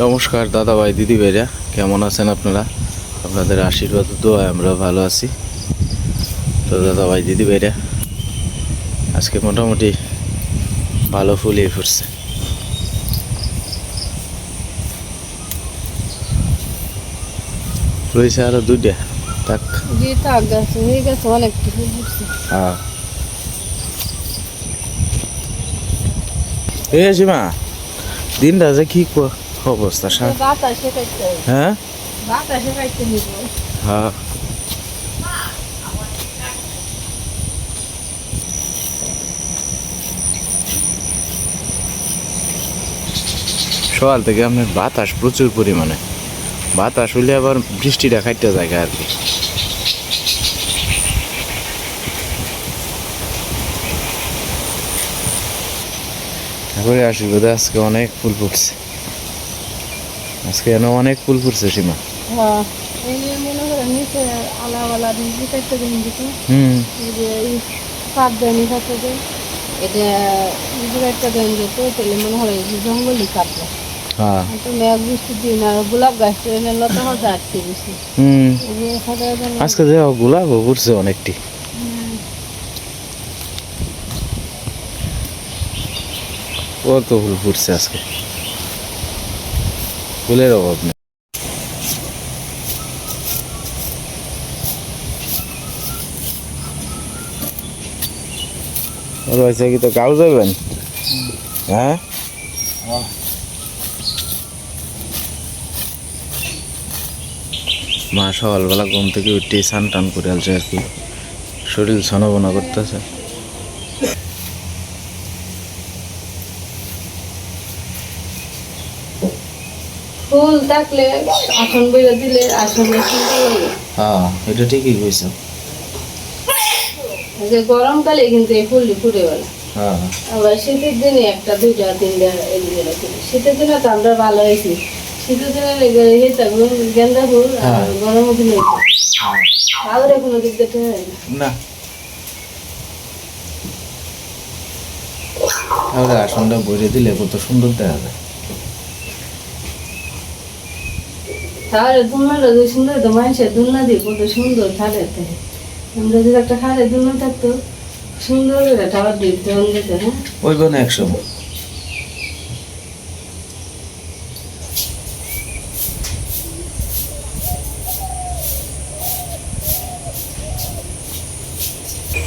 নমস্কার দাদা ভাই দিদি ভাইরা, কেমন আছেন আপনারা? আপনাদের আশীর্বাদ দোয়ায় আমরা ভালো আছি। তো দাদা ভাই দিদি ভাইরা, আজকে মোটামুটি ভালো ফুলিয়ে ফুটছে। রয়েছে আরো দুইটা টাক। হ্যাঁ এই সীমা, দিনটা যে কি অবস্থা। হ্যাঁ হ্যাঁ, সকাল থেকে আপনার বাতাস প্রচুর পরিমাণে, বাতাস হইলে আবার বৃষ্টিটা খাইতে যায় আর কি। তারপরে আশীর্বাদে আজকে অনেক ফুল ফুটছে, আজকে এনে অনেক ফুল ফুটছে সীমা। জঙ্গলি কাটবে গোলাপ গাছ আজকে যে গোলাপ ফুটছে অনেকটি। কত ফুল ফুটছে আজকে, ফুলের অভাব নেই। কি তো গাও যাবেন? হ্যাঁ মা সকালবেলা ঘুম থেকে উঠে স্নান টান করে আলছে আর কি, শরীর ছনবনা করতেছে। ফুল থাকলে আসন বইলে দিলে আসন। হ্যাঁ এটা ঠিকই কইছো। যে গরমকালে কিন্তু এই ফুলটি ফুটে গেল। হ্যাঁ আবার শীতের দিনে একটা দুইটা তিনটা এদিকে রাখি। শীতের দিনে তো আমরা ভালো হয়েছি, শীতের দিনে গেন্দা ফুল আর গরমের দিনে আবার কোনো দিক দেখতে হয় না। তাহলে আসনটা বইরে দিলে কত সুন্দর দেখা যায়। তাহলে দুলনাটা যদি সুন্দর তো মানুষের দুলনা দিয়ে কত সুন্দর থাকে। আমরা যদি একটা খালে দুলনা থাকতো সুন্দর টাওয়ার দিতে দিতে। হ্যাঁ ওই বোন একসময়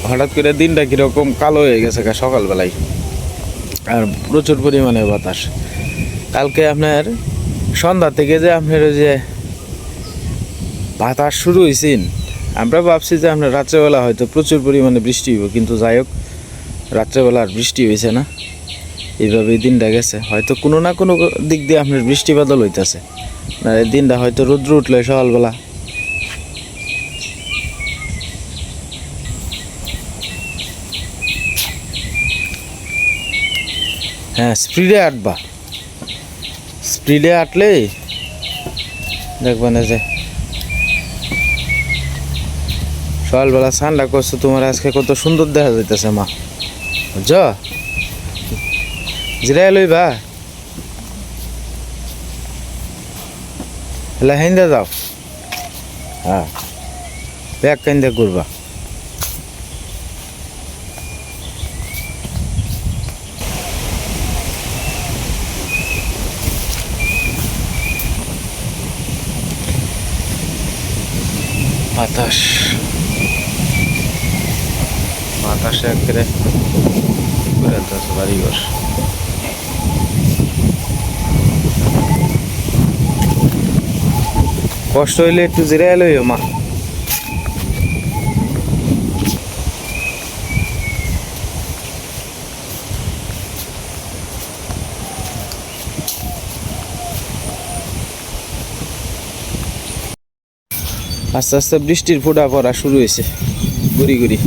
হঠাৎ করে দিনটা কিরকম কালো হয়ে গেছে সকালবেলায়, আর প্রচুর পরিমাণে বাতাস। কালকে আপনার সন্ধ্যা থেকে যে আপনার ওই যে বাতাস শুরু হয়েছেন, আমরা ভাবছি যে আপনার রাত্রেবেলা হয়তো প্রচুর পরিমাণে বৃষ্টি হইব, কিন্তু যাই হোক রাত্রেবেলা আর বৃষ্টি হয়েছে না। এইভাবেই দিনটা গেছে, হয়তো কোনো না কোনো দিক দিয়ে আপনার বৃষ্টি বাদল হইতেছে না। এই দিনটা হয়তো রৌদ্র উঠলো সকালবেলা। হ্যাঁ স্পিডে আটবা, স্পিডে আটলে দেখবে না যে সকালবেলা স্নানটা করছো, তোমার আজকে কত সুন্দর দেখা যাইতেছে মা, বুঝছ? জিরাই লইবা এলা হেন্দা যাও। হ্যাঁ ব্যাগ কেন্দা করবা। বাতাস বাতাসে একেবারে ঘুরে আসতেছে বাড়িঘর। কষ্ট হইলে একটু জিরাই লইও মা। আস্তে আস্তে বৃষ্টির ফোঁটা পড়া শুরু হয়েছে গুড়ি গুড়ি।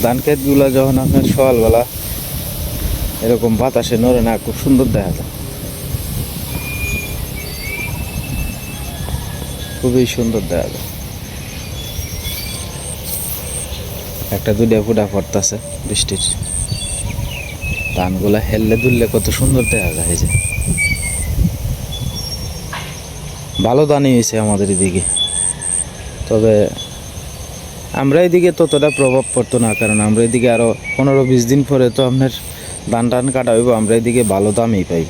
ধান ক্ষেতগুলো যখন আপনার সকালবেলা এরকম বাতাসে নড়ে না, খুব সুন্দর দেখা যায়, খুবই সুন্দর দেখা যায়। একটা দুইটা ফোঁটা পড়তেছে বৃষ্টির। ধানগুলা হেললে দুললে কত সুন্দর দেখা যায় এই যে ভালো ধানই হয়েছে আমাদের এদিকে তবে আমরা এদিকে ততটা প্রভাব পড়তো না কারণ আমরা এদিকে আরো 15-20 দিন পরে তো আপনার ধান টান কাটা হইব আমরা এদিকে ভালো দামই পাইব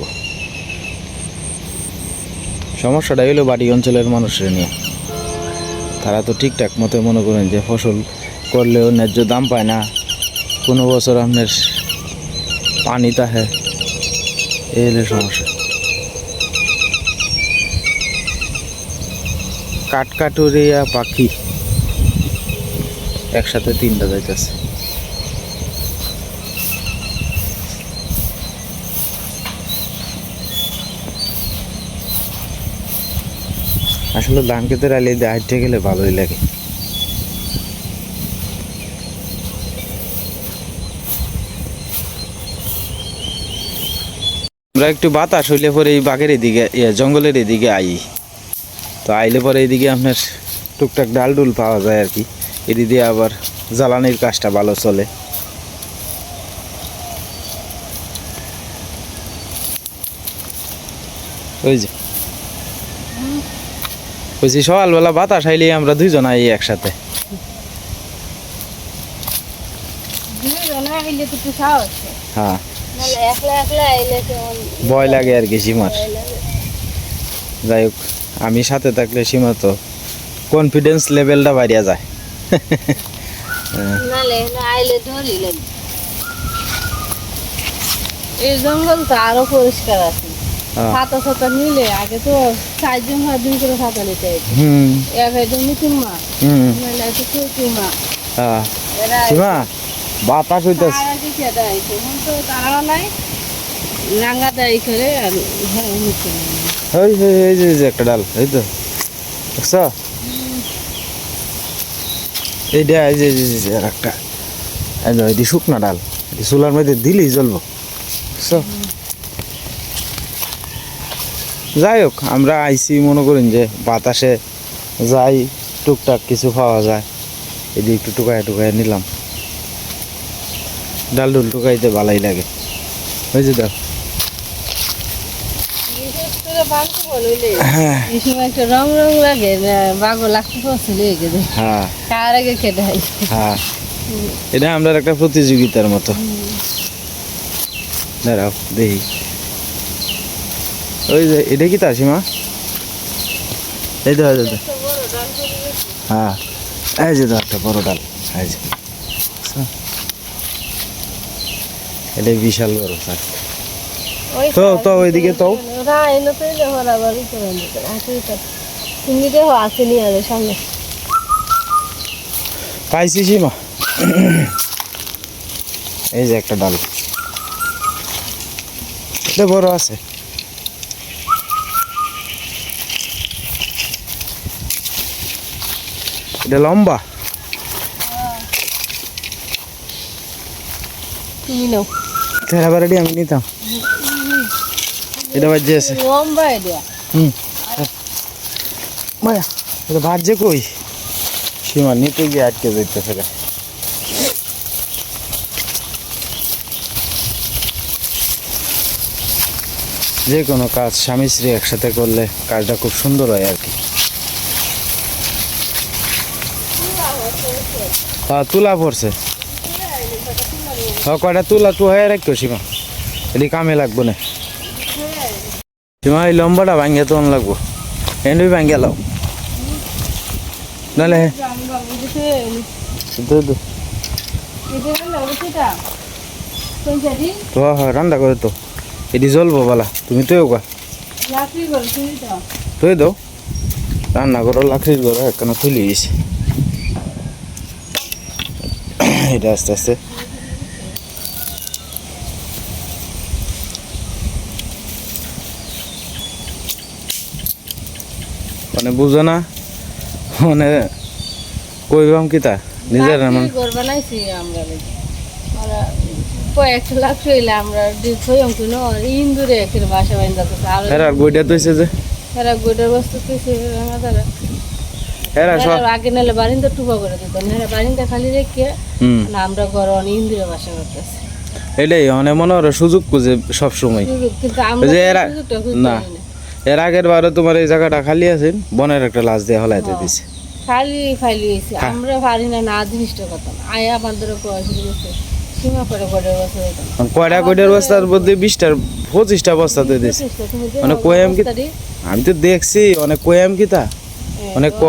সমস্যাটা হইলো বাড়ি অঞ্চলের মানুষের নিয়ে তারা তো ঠিকঠাক মতো মনে করেন যে ফসল করলেও ন্যায্য দাম পায় না কোনো বছর আপনার পানি তাহে এই হলো সমস্যা কাঠকাটুরিয়া পাখি একসাথে 3টা যাইতেছে আসলে ধান খেতে রাইলে হাঁটতে গেলে ভালোই লাগে আমরা একটু বাতাস হইলে পরে এই বাঘের এদিকে জঙ্গলের এদিকে আই তো আইলে পরে এদিকে আপনার টুকটাক ডাল ডুল পাওয়া যায় আর কি এদিকে দিয়ে আবার জ্বালানির কাজটা ভালো চলে ওই যে বলছি সকালবেলা বাতাস আইলে আমরা 2 জন আই একসাথে হ্যাঁ ভয় লাগে আর কি সীমার যাই হোক আমি সাথে থাকলে সীমা তো কনফিডেন্স লেভেলটা বাড়িয়া যায় এই জঙ্গল তো আরো পরিষ্কার আছে ছাতা ছাতা নিলে আগে তো 4 দিন করে ছাতা নিতে হতো এক একদম নতুন মা নাহলে একটু ছোট মা সীমা বাতাস হইতেছে তো তারা নাই রাঙ্গা দাঁড়ি করে আর এই যে একটা ডাল এই তো দেখছো এইটা এই যে আর একটা এটি শুকনা ডাল এটি চুলার মধ্যে দিলেই জ্বলবো বুঝছো যাই হোক আমরা আইসি মনে করেন যে বাতাসে যাই টুকটাক কিছু পাওয়া যায় এদিকে একটু টুকায় নিলাম ডাল ডুল টুকাইতে ভালোই লাগে ওই যে দেখ হ্যাঁ একটা রং রং লাগে বাগো লাগতে পছন্দ হ্যাঁ কার আগে খেতে হয় হ্যাঁ এটা আমরা একটা প্রতিযোগিতার মতো দাঁড়াও দেখি ওই যে এটা কি তার সীমা এই তো হ্যাঁ এই যে একটা বড় ডাল এই যে এটা বিশাল বড় শাক তো ওইদিকে তো সামনে পাইছি সীমা এই যে একটা ডাল এটা বড় আছে এটা লম্বা তুমি নাও তেরা বাড়ি আমি নিতাম এটা বাজে আছে লম্বা এটা মায়া এটা বাজে কই সীমা নিতে গিয়ে আটকে যাইতেছে রে যে কোনো কাজ স্বামী স্ত্রী একসাথে করলে কাজটা খুব সুন্দর হয় আর কি হ্যাঁ তুলা পড়ছে কয়টা তুলা তো হয়ে রাখতো সীমা এটি কামে লাগবো না সীমা এই লম্বাটা ভাঙ্গে তো লাগবো এনে ভাঙ্গে লাও নাহলে তো হ্যাঁ রান্না করে তো এটি জ্বলবো বলা তুমি তো তুই দাও রান্না করো লাকড়ির ঘর একখানা খুলে গেছে এটা আস্তে আস্তে মানে বুঝো না মানে কইবাম কি তা নিজের ঘর বানাইছি আমরা কয়েকটা লাখ হইলে আমরা ইন্দুরে একটা বাসা বান্ধা আর গইটা তৈছে যে এরা গোটার বস্তু কিছু আগে নাহলে বারিন্দা টুপা করে দিত না বারিন্দা খালি রেখে আমরা ঘর ইন্দুরে বাসা করতেছি এটাই মানে মনে হয় সুযোগ খুঁজে সব সময়। কিন্তু আমরা যে এরা সুযোগটা খুঁজতে না পারি না। এর আগের বারে তোমার এই জায়গাটা খালি আছে, বনের একটা লাশ দিয়ে হলাইতে দিছে। খালি ফাইলি হয়েছে আমরা পারি না না জিনিসটা কথা আয় আমাদের শুরু করছে সীমা করে করে বছর কয়টা কয়টার বস্তার মধ্যে 20টার 25টা বস্তা দিয়ে দিছে। মানে কোয়াম কি আমি তো দেখছি অনেক কোয়াম কি তা অনেক ক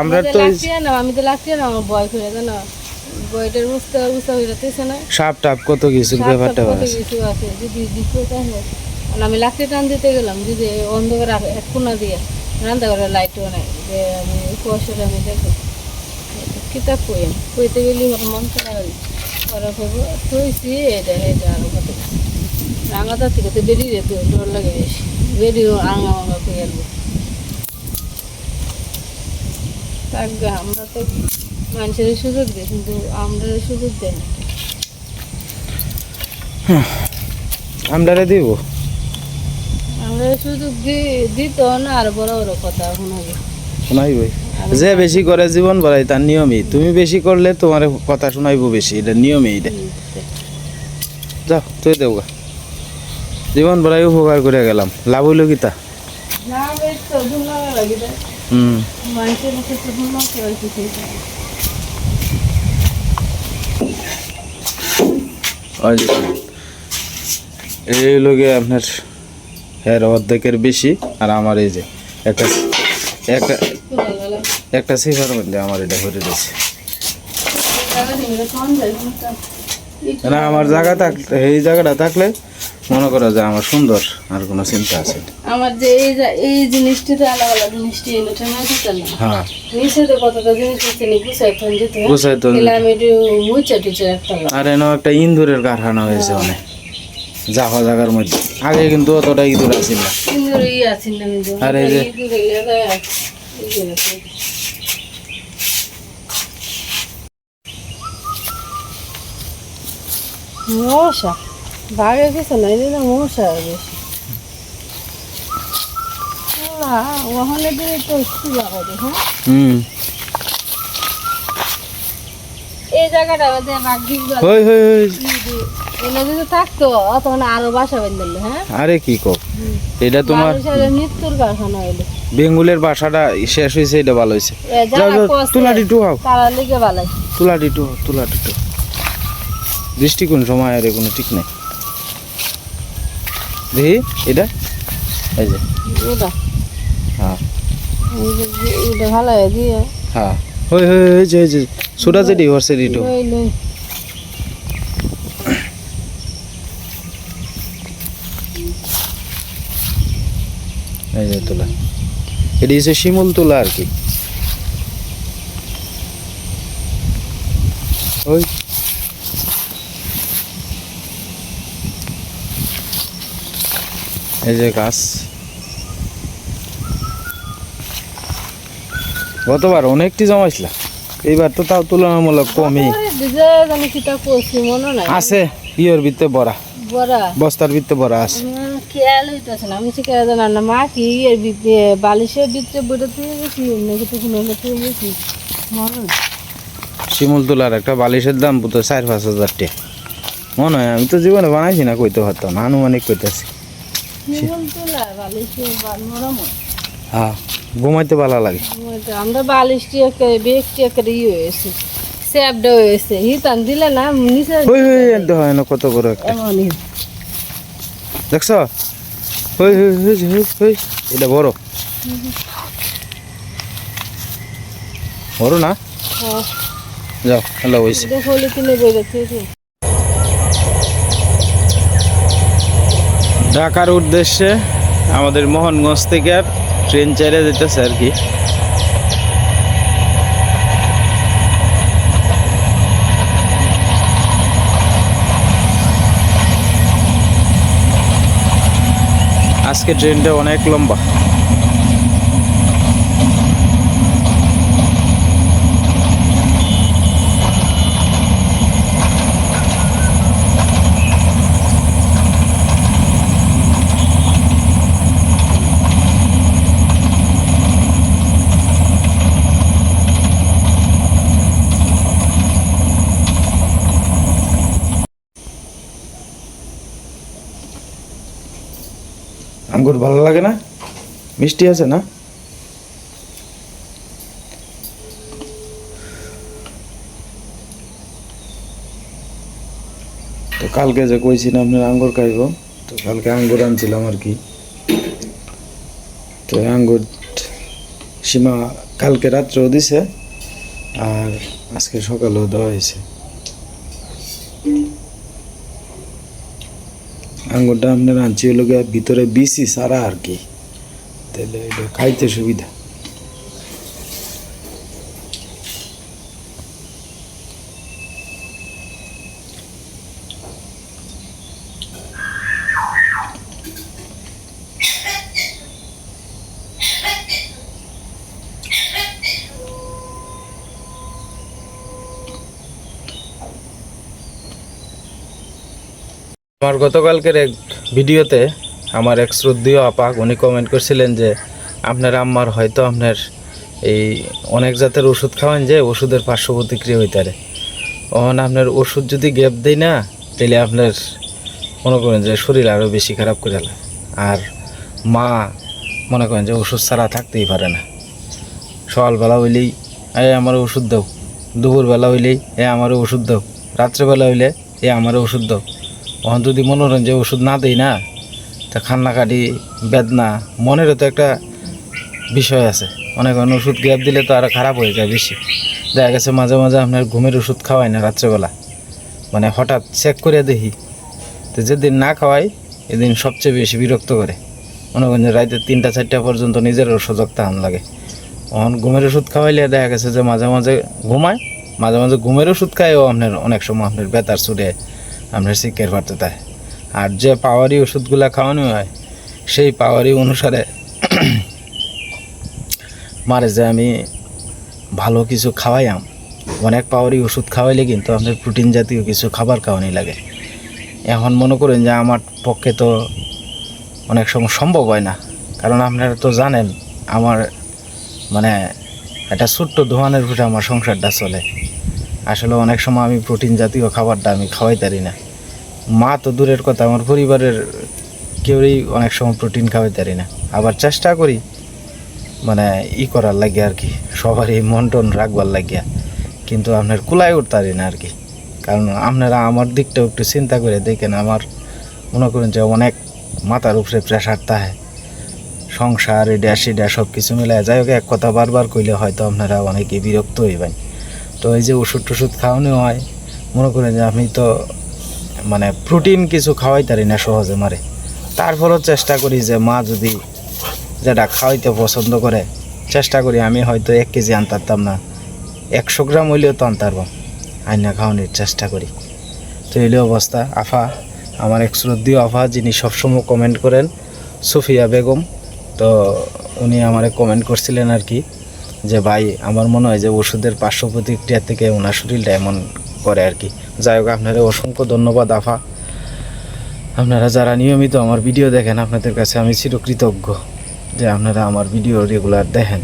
আমরা তো আমি তো লাগছে না আমার বয় করে জানো বইটার বুঝতে বুঝতে হইতেছে না সাপ টাপ কত কিছু ব্যাপারটা কত কিছু আছে যদি দিতে তাহলে আমি লাকড়ি টান দিতে গেলাম যদি অন্ধকার এক কোনা দিয়ে রান্না করে লাইটও নাই যে আমি কুয়াশাটা আমি দেখো কিতাব কইম কইতে গেলে আমার মন খারাপ হয় পরে করবো কইছি এটা এটা আরো কত রাঙাটা থেকে তো বেরিয়ে যেত ডর লাগে বেশি বেরিয়েও আঙা মাঙা করে আসবো থাকবে আমরা তো মানুষের সুযোগ দিই কিন্তু আমরা সুযোগ দেয় না আমরা দিব আমরা সুযোগ দিত না আর বড় বড় কথা শোনাবে শোনাইবই যে বেশি করে জীবন ভরাই তার নিয়মই তুমি বেশি করলে তোমার কথা শোনাইবো বেশি এটা নিয়মই এটা যাও তুই দেওগা জীবন ভরাই উপকার করে গেলাম লাভ হইল কি তা না বেশ তো ধন্যবাদ লাগে মানুষের মুখে তো ধন্যবাদ এই লোকে আপনার এর অর্ধেকের বেশি আর আমার এই যে একটা একটা একটা সিফার মধ্যে আমার এটা ভরে দিয়েছে না আমার জায়গা থাকলে এই জায়গাটা থাকলে মনে করা যায় আমার সুন্দর আর কোনো চিন্তা আছে আমার যে এই জিনিসটিতে আলাদা আলাদা জিনিসটি এলো ঠেঙা দিতে না হ্যাঁ নিচে তো কতটা জিনিস আছে নি গুছাইতেন যেতে গুছাইতো আমি একটু মুচা টুচা রাখতাম আর এনে একটা ইন্দুরের কারখানা হয়েছে অনেক জাফা জায়গার মধ্যে আগে কিন্তু অতটা ইঁদুর আসিল না কিন্তু এই আছেন না কিন্তু আর এই যে মশা বাঘে কিছু নাই না মশা বেশি ওখানে দিয়ে তো চুলা হবে হ্যাঁ এই জায়গাটা আমাদের বাঘ হই হই হই এনে যদি থাকতো তখন আরো বাসা বেঁধে হ্যাঁ আরে কি কও এটা তোমার মৃত্যুর কারখানা হইলো বেঙ্গুলের বাসাটা শেষ হয়েছে এটা ভালো হয়েছে তুলাটি টু হাও তারা লিগে ভালো তুলাটি টু বৃষ্টি কোন সময় আর কোনো ঠিক নেই দেখি এটা এই যে ওটা হ্যাঁ এটা ভালো দিয়ে হ্যাঁ হই হই হই যে ছোটা যেটি হরছে রিটো এই যে তুলা এটি হচ্ছে শিমুল তুলা আর কি ওই এই যে গাছ গতবার অনেকটি জমাইছিলা এইবার তো তাও তুলনামূলক কমই আছে ইয়ের ভিতরে বড়া বস্তার ভিতরে বড়া আছে খেয়াল হইতেছে না আমি শিখে জানার না মা কি এর ভিতরে বালিশের ভিতরে বইটা তুই গেছি নাকি তো কোনো তুই গেছি মরণ শিমুল তোলার একটা বালিশের দাম তো 4-5 হাজার টাকা মনে হয় আমি তো জীবনে বানাইছি না কইতে পারতাম না আনুমানিক কইতেছি শিমুল তোলা বালিশের নরম হ্যাঁ ঘুমাইতে ভালো লাগে আমরা বালিশটি একটা বেগটি একটা ইয়ে হয়েছে স্যাপডা হয়েছে হিতান দিলে না নিচে ওই ওই এনতে হয় না কত করে একটা এমনই দেখছ ওই ওই ওই ওই এটা বড় বড় না যাও হ্যালো হয়েছে দেখো কিনে বেরোচ্ছে ঢাকার উদ্দেশ্যে আমাদের মোহনগঞ্জ থেকে আর ট্রেন ছেড়ে যেতেছে আর কি আজকে ট্রেনটা অনেক লম্বা আঙ্গুর ভালো লাগে না? মিষ্টি আছে না? তো কালকে যে কইছি না আপনার আঙ্গুর খাইব, তো কালকে আঙ্গুর আনছিলাম আর কি। তো আঙ্গুর সীমা কালকে রাত্রেও দিছে আর আজকে সকালেও দেওয়া হয়েছে। আঙ্গুরটা আপনার আনছি হলো গিয়ে ভিতরে বিসি সারা আর কি, তাহলে এটা খাইতে সুবিধা। আমার গতকালকের এক ভিডিওতে আমার এক শ্রদ্ধেয় আপা উনি কমেন্ট করছিলেন যে আপনার আম্মার হয়তো আপনার এই অনেক জাতের ওষুধ খাওয়ান যে ওষুধের পার্শ্ব প্রতিক্রিয়া হইতে পারে। তখন আপনার ওষুধ যদি গ্যাপ দেয় না, তাহলে আপনার মনে করেন যে শরীর আরও বেশি খারাপ করে ফেলে। আর মা মনে করেন যে ওষুধ ছাড়া থাকতেই পারে না। সকালবেলা হইলেই আমার ওষুধ দাও, দুপুরবেলা হইলেই আমার ওষুধ দাও, রাত্রেবেলা হইলে আমার ওষুধ দাও। তখন যদি মনে করেন যে ওষুধ না দেই না, তা কান্নাকাটি বেদনা মনেরও তো একটা বিষয় আছে। অনেক ওষুধ গ্যাপ দিলে তো আরও খারাপ হয়ে যায় বেশি। দেখা গেছে মাঝে মাঝে আপনার ঘুমের ওষুধ খাওয়াই না রাত্রেবেলা, মানে হঠাৎ চেক করে দেখি, তো যেদিন না খাওয়াই এদিন সবচেয়ে বেশি বিরক্ত করে। মনে করেন যে রাতে 3টা-4টা পর্যন্ত নিজের সজাগ থাকান লাগে। তখন ঘুমের ওষুধ খাওয়াইলে দেখা গেছে যে মাঝে মাঝে ঘুমায়, মাঝে মাঝে ঘুমের ওষুধ খায়ও আপনার অনেক সময় আপনার বেতার ছুটে আপনার শিক্ষার পারতে তাই। আর যে পাওয়ারি ওষুধগুলো খাওয়ানো হয় সেই পাওয়ারি অনুসারে মারে যে আমি ভালো কিছু খাওয়াইয়াম। অনেক পাওয়ারি ওষুধ খাওয়াইলে কিন্তু আপনার প্রোটিন জাতীয় কিছু খাবার খাওয়ানি লাগে। এখন মনে করেন যে আমার পক্ষে তো অনেক সময় সম্ভব হয় না, কারণ আপনারা তো জানেন আমার মানে একটা ছোট্ট দোকানের উপরে আমার সংসারটা চলে। আসলে অনেক সময় আমি প্রোটিন জাতীয় খাবারটা আমি খাওয়াই পারি না। মা তো দূরের কথা, আমার পরিবারের কেউই অনেক সময় প্রোটিন খাওয়াইতে পারি না। আবার চেষ্টা করি মানে করার লাগে আর কি, সবারই মন টন রাখবার লাগিয়া, কিন্তু আপনার কুলায় উঠতে পারি না আর কি। কারণ আপনারা আমার দিকটাও একটু চিন্তা করে দেখেন, আমার মনে করেন যে অনেক মাথার উপরে প্রেশার থাকে, সংসার এটা সেটা সব কিছু মিলে। যাই হোক, এক কথা বারবার কইলে হয়তো আপনারা অনেকে বিরক্ত হইবেন। তো এই যে ওষুধ টষুধ খাওয়ানো হয়, মনে করেন যে আমি তো মানে প্রোটিন কিছু খাওয়াই পারি না সহজে মারে। তারপরও চেষ্টা করি যে মা যদি যেটা খাওয়াইতে পছন্দ করে, চেষ্টা করি আমি হয়তো 1 কেজি আনতে পারতাম না, 100 গ্রাম হইলেও তো আনতে পারবো, আইনা খাওয়ানোর চেষ্টা করি। তো এই অবস্থা। আফা, আমার এক শ্রদ্ধেয় আফা যিনি সবসময় কমেন্ট করেন, সুফিয়া বেগম, তো উনি আমারে কমেন্ট করছিলেন আর কি যে ভাই আমার মনে হয় যে ওষুধের পার্শ্ব প্রতিক্রিয়া থেকে ওনার শরীরটা এমন করে আর কি। যাই হোক, আপনাদের অসংখ্য ধন্যবাদ আফা। আপনারা যারা নিয়মিত আমার ভিডিও দেখেন, আপনাদের কাছে আমি চিরকৃতজ্ঞ যে আপনারা আমার ভিডিও রেগুলার দেখেন।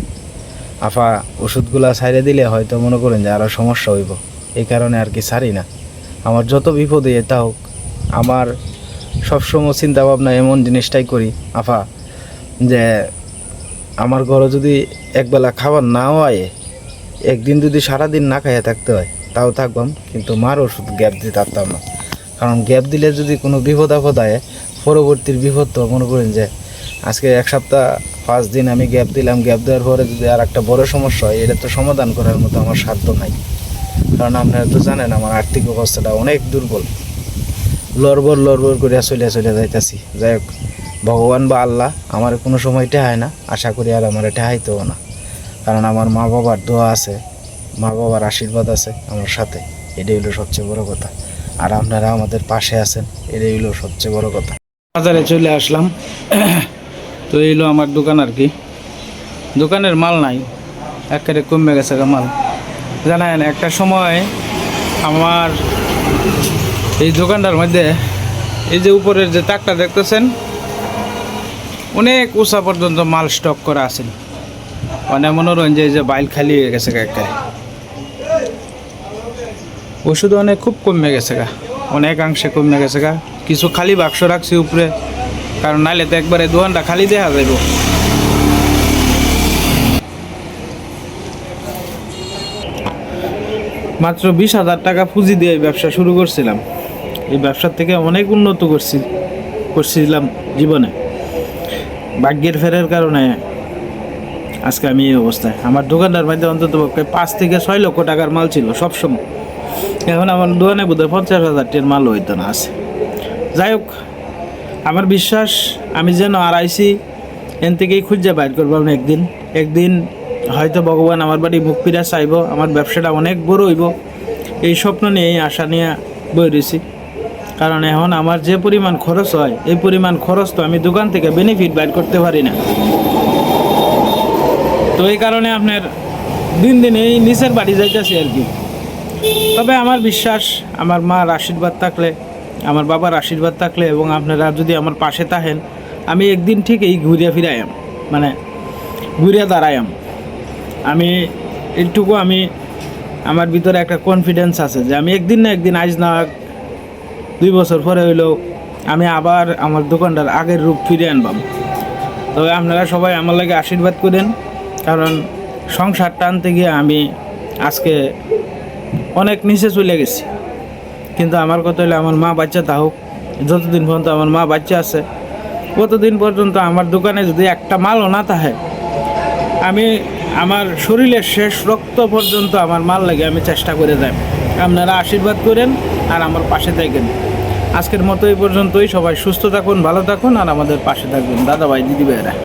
আফা, ওষুধগুলা ছাইড়ে দিলে হয়তো মনে করেন যে আরও সমস্যা হইব, এই কারণে আর কি ছাড়ি না। আমার যত বিপদে এটা হোক, আমার সবসময় চিন্তা ভাবনা এমন জিনিসটাই করি আফা, যে আমার ঘরে যদি একবেলা খাবার না হয়, একদিন যদি সারাদিন না খাইয়া থাকতে হয় তাও থাকবাম, কিন্তু মার ওষুধ গ্যাপ দিতে পারতাম না। কারণ গ্যাপ দিলে যদি কোনো বিপদ আপদ হয়, পরবর্তীর বিপদ তো মনে করেন যে আজকে 1 সপ্তাহ 5 দিন আমি গ্যাপ দিলাম, গ্যাপ দেওয়ার পরে যদি আর একটা বড় সমস্যা হয়, এটা তো সমাধান করার মতো আমার সাধ্য নাই। কারণ আপনারা তো জানেন আমার আর্থিক অবস্থাটা অনেক দুর্বল, লড়বড় করে চলে যাইতেছি। যাই হোক, ভগবান বা আল্লাহ আমার কোনো সময় টেহায় না, আশা করি আর আমার টেহাইতেও না। কারণ আমার মা বাবার দোয়া আছে, মা বাবার আশীর্বাদ আছে আমার সাথে, এটাই হলো সবচেয়ে বড় কথা। আর আপনারা আমাদের পাশে আছেন, এটাই হলো সবচেয়ে বড় কথা। বাজারে চলে আসলাম, তো এই হলো আমার দোকান আর কি। দোকানের মাল নাই, একেবারে কমে গেছে মাল। জানেন একটা সময় আমার এই দোকানটার মধ্যে এই যে উপরের যে তাকটা দেখতেছেন, অনেক উঁচা পর্যন্ত মাল স্টক করা আছে। মানে মনোরঞ্জন যে বাইল খালি হয়ে গেছে একেবারে। ওষুধ অনেক খুব কমে গেছে গা, অনেকাংশে কমে গেছে গা। কিছু খালি বাক্স রাখছি উপরে, কারণ নাইলে তো একবারে দোকানটা খালি দেখা যাইব। মাত্র 20,000 টাকা পুঁজি দিয়ে এই ব্যবসা শুরু করছিলাম। এই ব্যবসার থেকে অনেক উন্নত করছিলাম জীবনে। ভাগ্যের ফেরের কারণে আজকে আমি এই অবস্থায়। আমার দোকানটার মধ্যে অন্তত 5 থেকে 6 লক্ষ টাকার মাল ছিল সবসময়। এখন আমার দোকানে বোধহয় 50,000 টাকার মাল হইতো না আছে। যাই হোক, আমার বিশ্বাস আমি যেন আর আইসি এন থেকেই খুঁজে বাইর করবো একদিন হয়তো ভগবান আমার বাড়ি মুখ ফিরা চাইব, আমার ব্যবসাটা অনেক বড় হইব। এই স্বপ্ন নিয়ে এই আশা নিয়ে বই রয়েছি। কারণ এখন আমার যে পরিমাণ খরচ হয়, এই পরিমাণ খরচ তো আমি দোকান থেকে বেনিফিট বাইর করতে পারি না। তো এই কারণে আপনার দিন দিন এই নিচের বাড়ি যাইতেছি আর কি। তবে আমার বিশ্বাস, আমার মার আশীর্বাদ থাকলে, আমার বাবার আশীর্বাদ থাকলে এবং আপনারা যদি আমার পাশে থাকেন, আমি একদিন ঠিক এই ঘুরিয়া ফিরাইম, মানে ঘুরিয়া দাঁড়াইম। আমি এইটুকু আমার ভিতরে একটা কনফিডেন্স আছে যে আমি একদিন না একদিন, আজ না 2 বছর পরে হইলেও আমি আবার আমার দোকানটার আগের রূপ ফিরে আনবাম। তবে আপনারা সবাই আমার লাগে আশীর্বাদ করেন, কারণ সংসার টানতে গিয়ে আমি আজকে অনেক নিচে চলে গেছি। কিন্তু আমার কথা হলে আমার মা বাচ্চা থাকুক, যতদিন পর্যন্ত আমার মা বাচ্চা আছে ততদিন পর্যন্ত আমার দোকানে যদি একটা মালও না থাকে, আমি আমার শরীরের শেষ রক্ত পর্যন্ত আমার মাল লাগে আমি চেষ্টা করে যাই। আপনারা আশীর্বাদ করেন আর আমার পাশে থাকেন। আজকের মতো এই পর্যন্তই। সবাই সুস্থ থাকুন, ভালো থাকুন আর আমাদের পাশে থাকবেন দাদা ভাই দিদি ভাইরা।